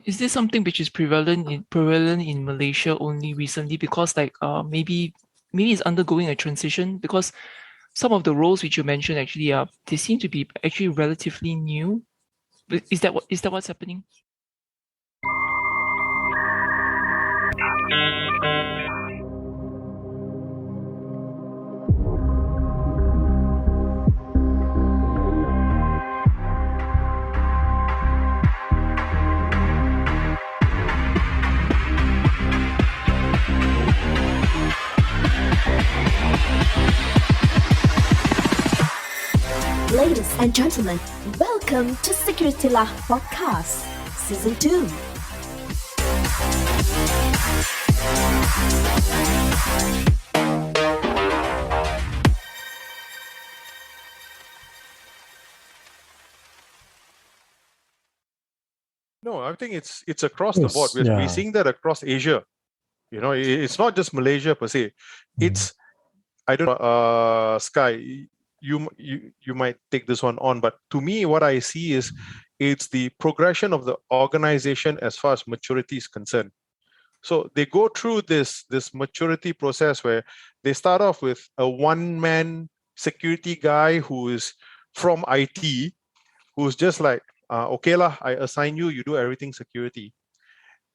Is this something which is prevalent in Malaysia only recently? Because maybe it's undergoing a transition, because some of the roles which you mentioned actually they seem to be actually relatively new. Is that what's happening? Ladies and gentlemen, welcome to SecurityLAH Podcast, Season 2. No, I think it's across the board. We're seeing that across Asia. You know, it's not just Malaysia per se. It's, I don't know, Sky, you might take this one on, but to me, what I see is it's the progression of the organization as far as maturity is concerned. So they go through this maturity process where they start off with a one-man security guy who is from IT, who's just like, okay lah, I assign you, you do everything security.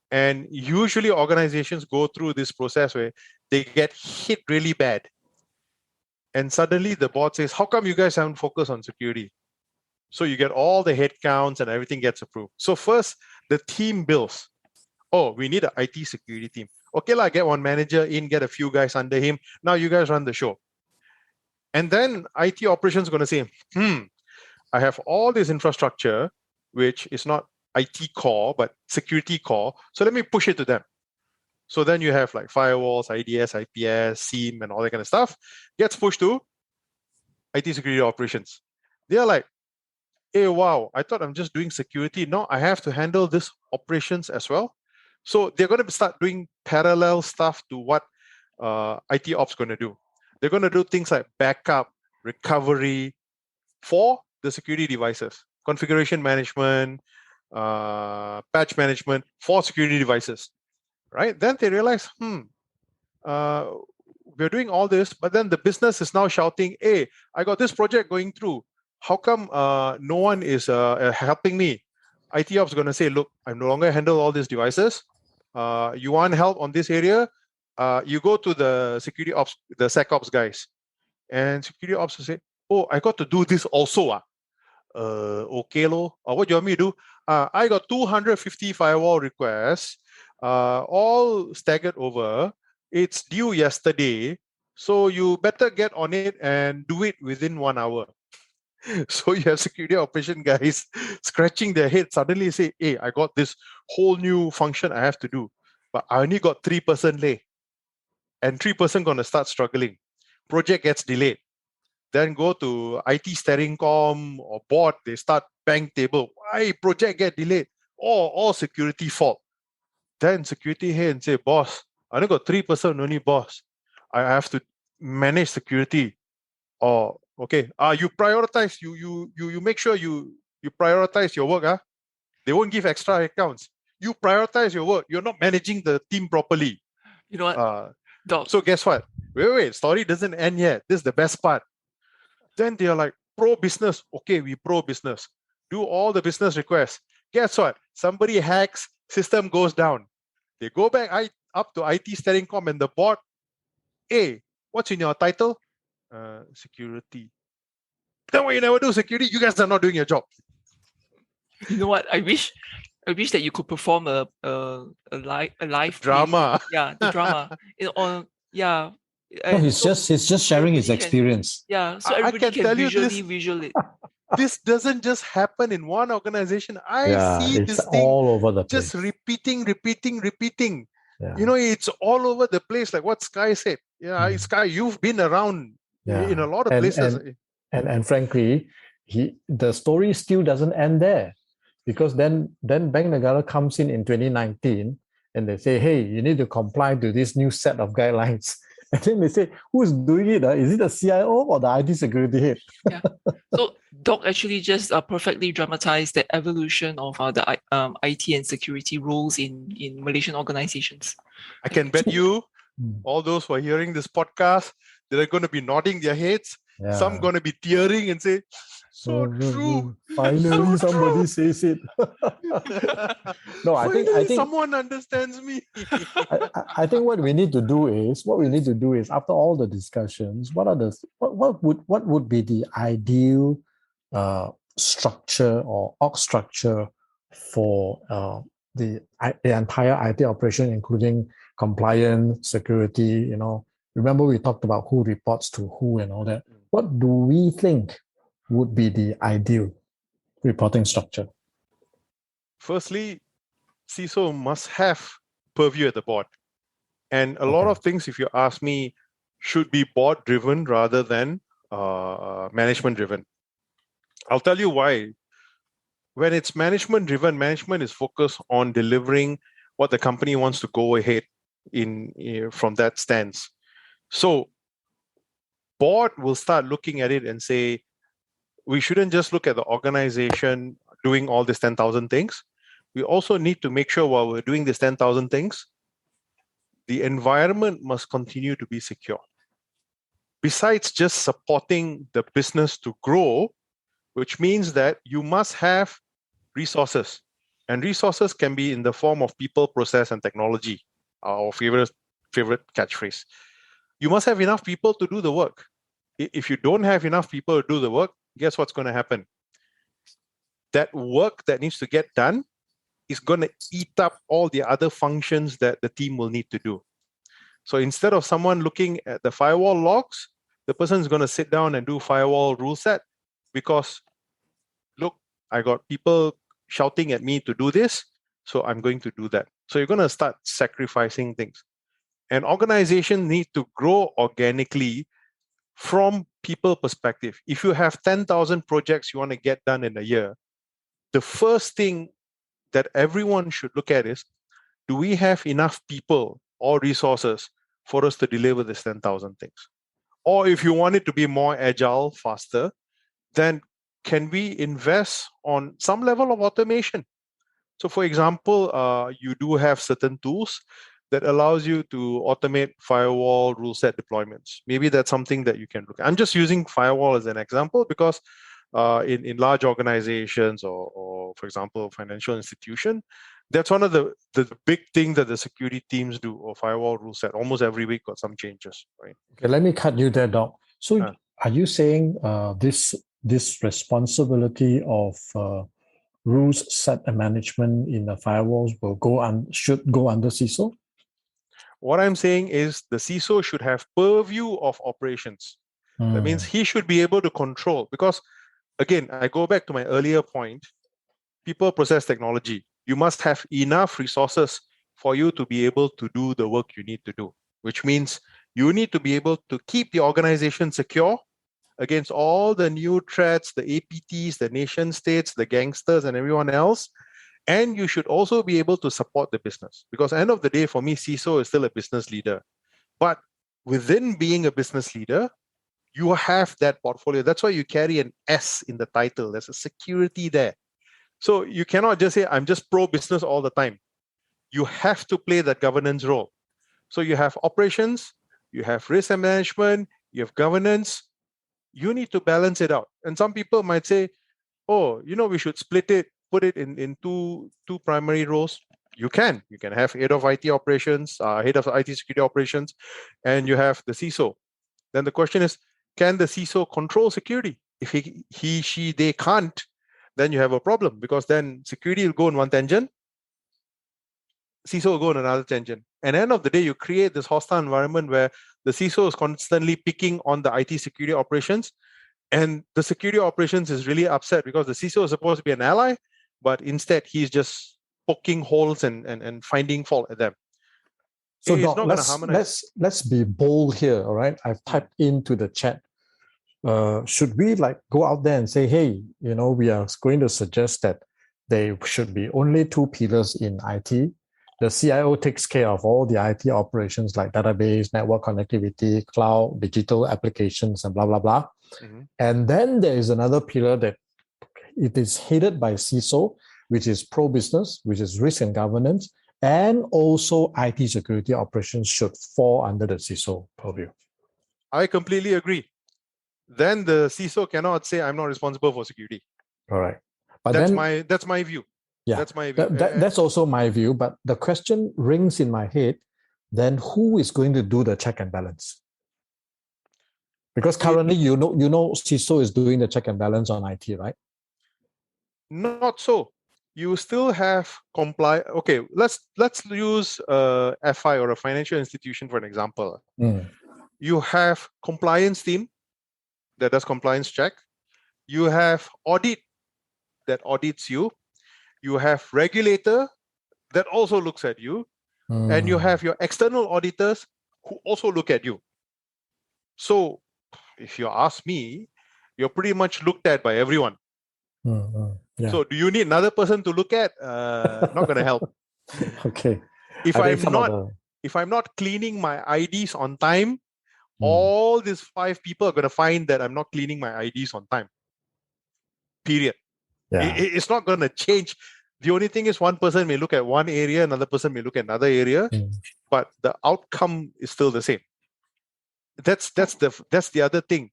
And usually organizations go through this process where they get hit really bad. And suddenly the board says, how come you guys haven't focused on security? So you get all the headcounts and everything gets approved. So first, the team builds. Oh, we need an IT security team. Okay, lah, get one manager in, get a few guys under him. Now you guys run the show. And then IT operations is going to say, I have all this infrastructure, which is not IT core, but security core. So let me push it to them. So then you have like firewalls, IDS, IPS, SIEM, and all that kind of stuff. Gets pushed to IT security operations. They're like, hey, wow, I thought I'm just doing security. No, I have to handle this operations as well. So they're going to start doing parallel stuff to what IT ops going to do. They're going to do things like backup, recovery for the security devices, configuration management, patch management for security devices, right? Then they realize, we're doing all this, but then the business is now shouting, hey, I got this project going through. How come no one is helping me? IT ops is going to say, look, I no longer handle all these devices. You want help on this area? You go to the security ops, the SecOps guys. And security ops will say, oh, I got to do this also. Okay, lo. What do you want me to do? I got 250 firewall requests, all staggered over. It's due yesterday. So you better get on it and do it within 1 hour. So you have security operation guys scratching their head, suddenly say, hey, I got this whole new function I have to do, but I only got 3% lay. And 3% going to start struggling. Project gets delayed. Then go to IT steering com or board, they start bang table. Why project get delayed? All security fault. Then security head and say, boss, I only got 3% only, boss. I have to manage security. Or okay, you prioritize, you make sure you prioritize your work. They won't give extra accounts. You prioritize your work. You're not managing the team properly. You know what? So guess what? Wait, story doesn't end yet. This is the best part. Then they are like, pro business. Okay, we pro business. Do all the business requests. Guess what? Somebody hacks, system goes down. They go back up to IT steering com and the board. Hey, what's in your title? Security. Then why you never do security? You guys are not doing your job. You know what? I wish that you could perform a live drama. The drama. No, he's just sharing his experience. So everybody can visual it. This doesn't just happen in one organization. I see this thing all over the place. Just repeating. Yeah. You know, it's all over the place. Like what Sky said. Yeah, Sky, you've been around in a lot of places. And frankly, the story still doesn't end there, because then Bank Negara comes in 2019 and they say, hey, you need to comply to this new set of guidelines. And then they say, who's doing it? Is it the CIO or the IT security head? Yeah. So Doc actually just perfectly dramatized the evolution of the IT and security roles in Malaysian organizations. I can bet you all those who are hearing this podcast, they're going to be nodding their heads. Yeah. Some going to be tearing and say, so true. Finally, somebody says it. No, I think someone understands me. I think what we need to do is after all the discussions, what would be the ideal structure or org structure for the entire IT operation, including compliance, security. Remember we talked about who reports to who and all that. What do we think would be the ideal reporting structure? Firstly, CISO must have purview at the board. And a lot of things, if you ask me, should be board-driven rather than management-driven. I'll tell you why. When it's management-driven, management is focused on delivering what the company wants to go ahead from that stance. So board will start looking at it and say, we shouldn't just look at the organization doing all these 10,000 things. We also need to make sure while we're doing these 10,000 things, the environment must continue to be secure. Besides just supporting the business to grow, which means that you must have resources. And resources can be in the form of people, process, and technology, our favorite catchphrase. You must have enough people to do the work. If you don't have enough people to do the work, guess what's going to happen? That work that needs to get done is going to eat up all the other functions that the team will need to do. So instead of someone looking at the firewall logs, the person is going to sit down and do firewall rule set because, look, I got people shouting at me to do this, so I'm going to do that. So you're going to start sacrificing things. An organization needs to grow organically from people perspective. If you have 10,000 projects you want to get done in a year, the first thing that everyone should look at is, do we have enough people or resources for us to deliver this 10,000 things? Or if you want it to be more agile, faster, then can we invest on some level of automation? So for example, you do have certain tools that allows you to automate firewall rule set deployments. Maybe that's something that you can look at. I'm just using firewall as an example because in large organizations or for example, financial institution, that's one of the big things that the security teams do, or firewall rule set. Almost every week got some changes, right? Okay, let me cut you there, Doc. So are you saying this responsibility of rules set and management in the firewalls should go under CISO? What I'm saying is the CISO should have purview of operations. That means he should be able to control, because again, I go back to my earlier point, people, process, technology. You must have enough resources for you to be able to do the work you need to do, which means you need to be able to keep the organization secure against all the new threats, the APTs, the nation states, the gangsters, and everyone else. And you should also be able to support the business, because at the end of the day, for me, CISO is still a business leader. But within being a business leader, you have that portfolio. That's why you carry an S in the title. There's a security there. So you cannot just say, I'm just pro-business all the time. You have to play that governance role. So you have operations, you have risk and management, you have governance. You need to balance it out. And some people might say, oh, we should split it, put it in two primary roles. You can have head of IT operations, head of IT security operations, and you have the CISO. Then the question is, can the CISO control security? If they can't, then you have a problem, because then security will go in one tangent, CISO will go in another tangent. And at the end of the day, you create this hostile environment where the CISO is constantly picking on the IT security operations, and the security operations is really upset because the CISO is supposed to be an ally, but instead he's just poking holes and finding fault at them. So Doc, let's be bold here, all right? I've typed into the chat. Should we go out there and say, hey, we are going to suggest that there should be only two pillars in IT. The CIO takes care of all the IT operations like database, network connectivity, cloud, digital applications, and blah, blah, blah. And then there is another pillar that it is headed by CISO, which is pro-business, which is risk and governance, and also IT security operations should fall under the CISO purview. I completely agree. Then the CISO cannot say, I'm not responsible for security. All right. But that's then, my view. Yeah, that's my view. That's also my view. But the question rings in my head, then who is going to do the check and balance? Because currently, you know, CISO is doing the check and balance on IT, right? Not so. You still have comply. Okay, let's use a FI or a financial institution for an example. You have compliance team that does compliance check. You have audit that audits you. You have regulator that also looks at you. And you have your external auditors who also look at you. So if you ask me, you're pretty much looked at by everyone. Yeah. So do you need another person to look at? Not going to help. Okay. If I'm not cleaning my IDs on time, all these 5 people are going to find that I'm not cleaning my IDs on time. Period. Yeah. It's not going to change. The only thing is one person may look at one area, another person may look at another area, but the outcome is still the same. That's the other thing.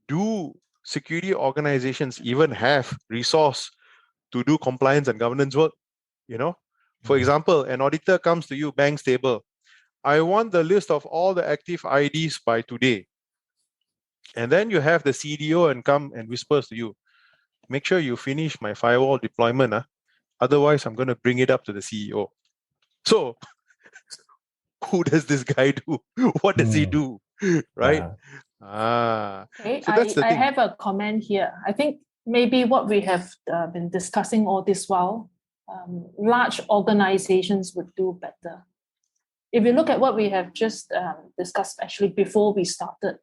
Do security organizations even have resource to do compliance and governance work? You know, for example, an auditor comes to you, bank stable. I want the list of all the active IDs by today. And then you have the CDO and come and whispers to you, make sure you finish my firewall deployment. Otherwise, I'm going to bring it up to the CEO. So who does this guy do? What does he do? Right? Okay, so that's the thing. I have a comment here. I think maybe what we have been discussing all this while, large organizations would do better. If you look at what we have just discussed actually before we started,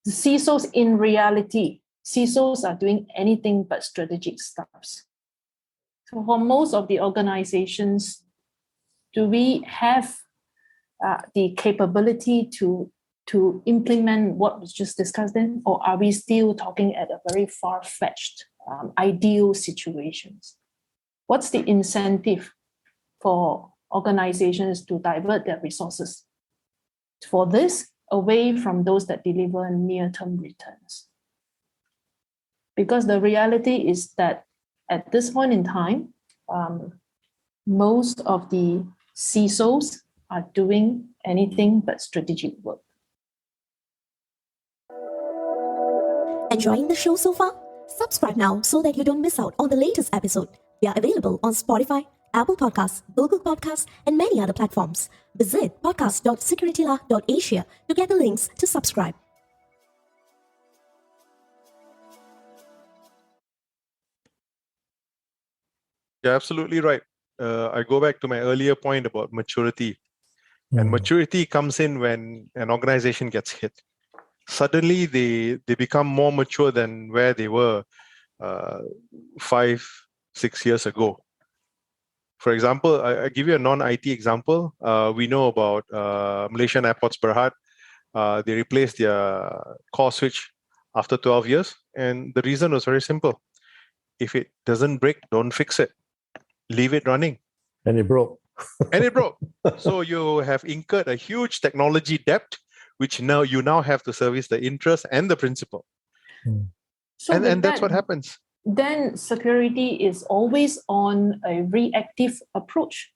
the CISOs in reality, CISOs are doing anything but strategic stuff. So for most of the organizations, do we have the capability to implement what was just discussed then, or are we still talking at a very far-fetched ideal situations? What's the incentive for organizations to divert their resources for this away from those that deliver near-term returns? Because the reality is that at this point in time, most of the CISOs are doing anything but strategic work. Enjoying the show so far? Subscribe now so that you don't miss out on the latest episode. We are available on Spotify, Apple Podcasts, Google Podcasts, and many other platforms. Visit podcast.securitylah.asia to get the links to subscribe. You're absolutely right. I go back to my earlier point about maturity. And maturity comes in when an organization gets hit. Suddenly, they become more mature than where they were 5-6 years ago. For example, I give you a non-IT example. We know about Malaysian Airports Berhad. They replaced their core switch after 12 years. And the reason was very simple. If it doesn't break, don't fix it. Leave it running. And it broke. And it broke. So you have incurred a huge technology debt, which now you have to service the interest and the principal. So and that's what happens. Then security is always on a reactive approach.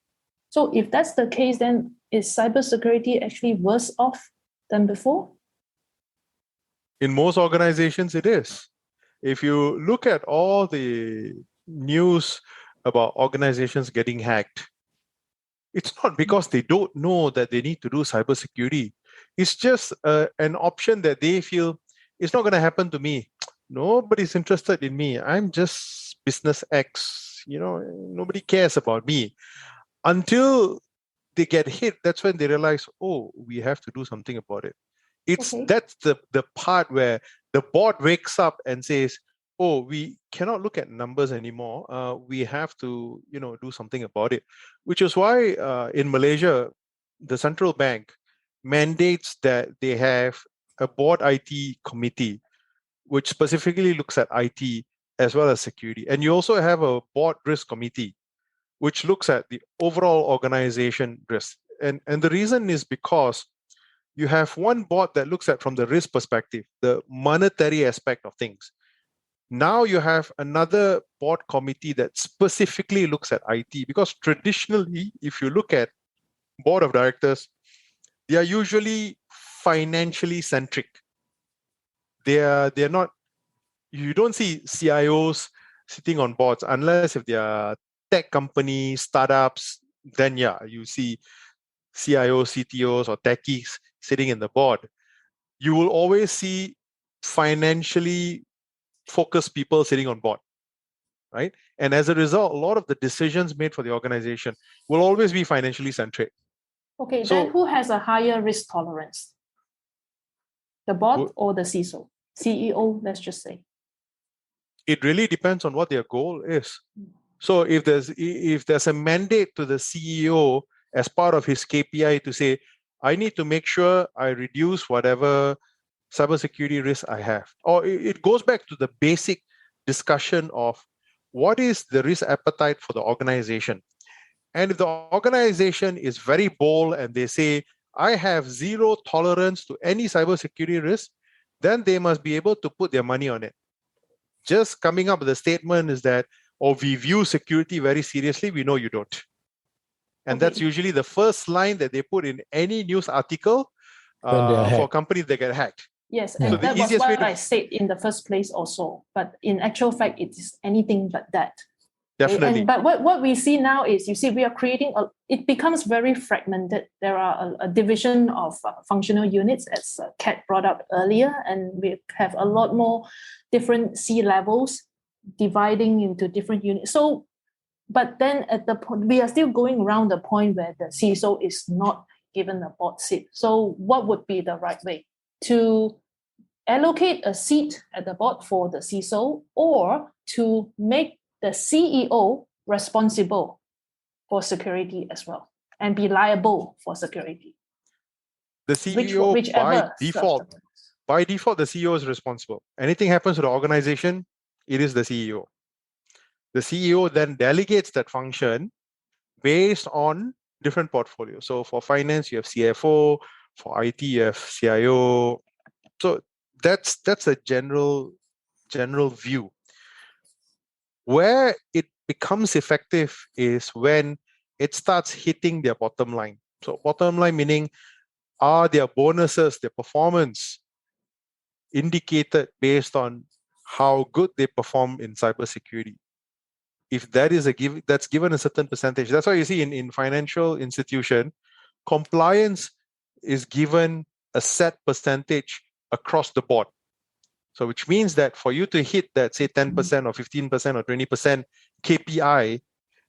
So if that's the case, then is cybersecurity actually worse off than before? In most organizations, it is. If you look at all the news about organizations getting hacked, it's not because they don't know that they need to do cybersecurity. It's just an option that they feel it's not going to happen to me. Nobody's interested in me. I'm just business X. Nobody cares about me. Until they get hit, that's when they realize, oh, we have to do something about it. That's the part where the board wakes up and says, oh, we cannot look at numbers anymore. We have to, do something about it. Which is why in Malaysia, the central bank mandates that they have a board IT committee, which specifically looks at IT as well as security. And you also have a board risk committee, which looks at the overall organization risk. And the reason is because you have one board that looks at from the risk perspective, the monetary aspect of things. Now you have another board committee that specifically looks at IT, because traditionally, if you look at board of directors, they are usually financially centric. They're not, you don't see CIOs sitting on boards unless if they are tech companies, startups, then yeah, you see CIOs, CTOs, or techies sitting in the board. You will always see financially focused people sitting on board, right? And as a result, a lot of the decisions made for the organization will always be financially centric. Okay, then who has a higher risk tolerance? The board or the CISO? CEO, let's just say. It really depends on what their goal is. So if there's a mandate to the CEO as part of his KPI to say, I need to make sure I reduce whatever cybersecurity risk I have, or it goes back to the basic discussion of what is the risk appetite for the organization. And if the organization is very bold and they say, I have zero tolerance to any cybersecurity risk, then they must be able to put their money on it. Just coming up with a statement is that, oh, we view security very seriously, we know you don't. And that's usually the first line that they put in any news article for companies that get hacked. Yes, and so that was what I said in the first place also. But in actual fact, it is anything but that. Definitely. Okay? But what we see now is, you see, we are creating, it becomes very fragmented. There are a division of functional units, as Kat brought up earlier, and we have a lot more different C-levels dividing into different units. So, but then at the point, we are still going around the point where the CISO is not given a board seat. So what would be the right way? To allocate a seat at the board for the CISO, or to make the CEO responsible for security as well and be liable for security? The CEO, by default, the CEO is responsible. Anything happens to the organization, it is the CEO. The CEO then delegates that function based on different portfolios. So for finance, you have CFO. For IT, you have CIO. So that's a general view. Where it becomes effective is when it starts hitting their bottom line. So bottom line meaning, are their bonuses, their performance indicated based on how good they perform in cybersecurity? If that is that's given a certain percentage. That's why you see in financial institution, compliance is given a set percentage across the board. So which means that for you to hit that, say 10% or 15% or 20% KPI,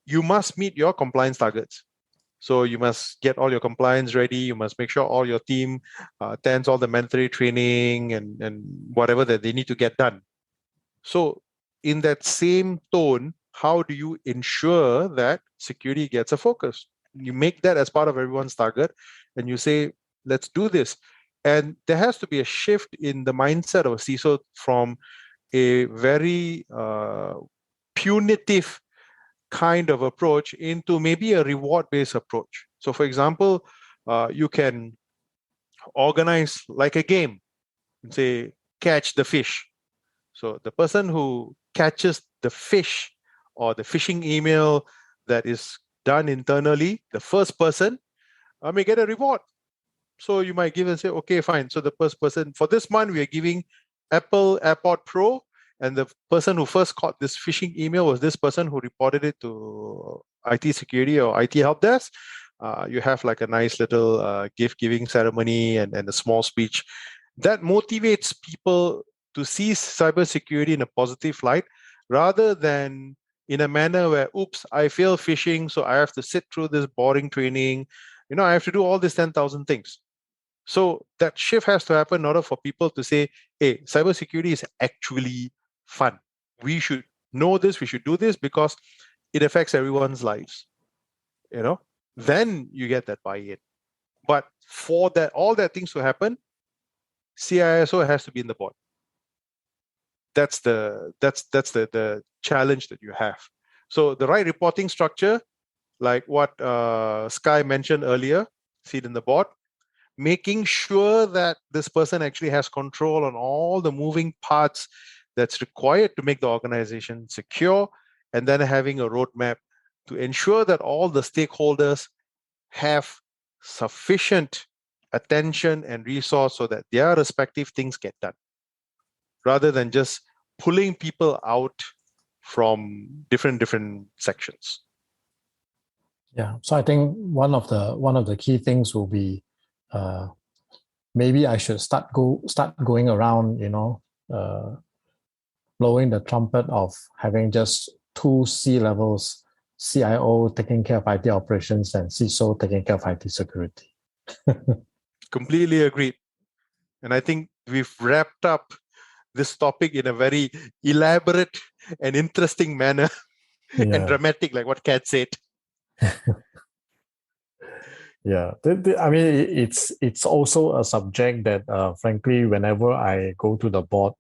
you must meet your compliance targets. So you must get all your compliance ready. You must make sure all your team attends all the mandatory training and whatever that they need to get done. So in that same tone, how do you ensure that security gets a focus? You make that as part of everyone's target and you say, let's do this. And there has to be a shift in the mindset of a CISO from a very punitive kind of approach into maybe a reward-based approach. So for example, you can organize like a game and say, catch the fish. So the person who catches the fish or the phishing email that is done internally, the first person may get a reward. So you might give and say, okay, fine. So the first person, for this month, we are giving Apple AirPod Pro, and the person who first caught this phishing email was this person who reported it to IT security or IT help desk. You have like a nice little gift giving ceremony and a small speech. That motivates people to see cybersecurity in a positive light, rather than in a manner where, oops, I failed phishing, so I have to sit through this boring training. I have to do all these 10,000 things. So that shift has to happen in order for people to say, hey, cybersecurity is actually fun. We should know this, we should do this because it affects everyone's lives. Then you get that buy-in. But for that, all that things to happen, CISO has to be in the board. That's the challenge that you have. So the right reporting structure, like what Sky mentioned earlier, seat in the board, making sure that this person actually has control on all the moving parts that's required to make the organization secure, and then having a roadmap to ensure that all the stakeholders have sufficient attention and resource so that their respective things get done, rather than just pulling people out from different sections. Yeah, so I think one of the key things will be maybe I should start going around, blowing the trumpet of having just 2 C-levels, CIO taking care of IT operations and CISO taking care of IT security. Completely agreed. And I think we've wrapped up this topic in a very elaborate and interesting manner and dramatic, like what Kat said. Yeah, I mean, it's also a subject that, frankly, whenever I go to the board,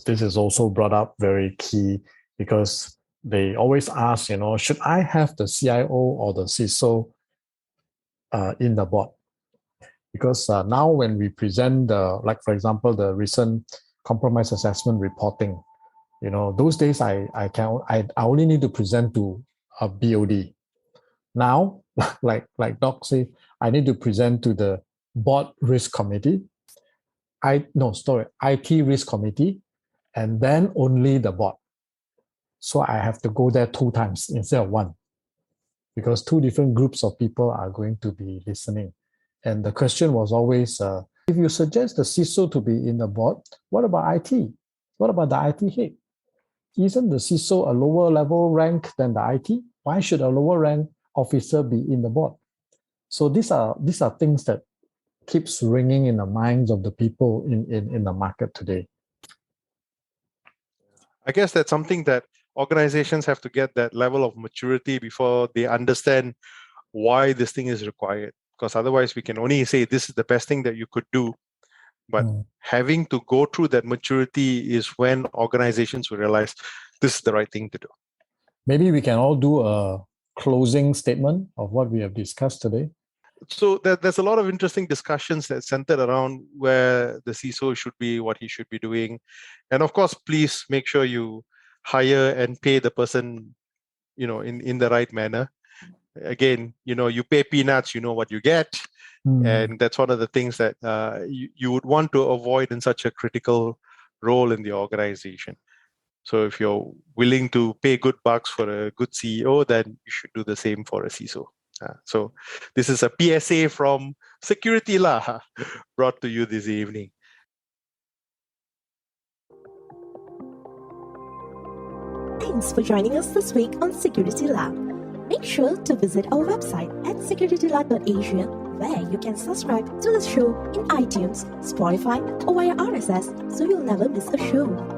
this is also brought up very key, because they always ask, should I have the CIO or the CISO in the board? Because now when we present like for example, the recent compromise assessment reporting, those days I only need to present to a BOD. Now, like Doc say, I need to present to the board risk committee, IT risk committee, and then only the board. So I have to go there 2 times instead of 1, because 2 different groups of people are going to be listening. And the question was always, if you suggest the CISO to be in the board, what about IT? What about the IT head? Isn't the CISO a lower level rank than the IT? Why should a lower rank officer be in the board? So these are things that keeps ringing in the minds of the people in the market today. I guess that's something that organizations have to get that level of maturity before they understand why this thing is required. Because otherwise we can only say this is the best thing that you could do. But having to go through that maturity is when organizations will realize this is the right thing to do. Maybe we can all do a closing statement of what we have discussed today. So there's a lot of interesting discussions that centered around where the CISO should be, what he should be doing. And of course, please make sure you hire and pay the person, in the right manner. Again, you pay peanuts, you know what you get. And that's one of the things that you would want to avoid in such a critical role in the organization. So if you're willing to pay good bucks for a good CEO, then you should do the same for a CISO. So this is a PSA from SecurityLAH brought to you this evening. Thanks for joining us this week on SecurityLAH. Make sure to visit our website at securitylah.asia, where you can subscribe to the show in iTunes, Spotify, or via RSS, so you'll never miss a show.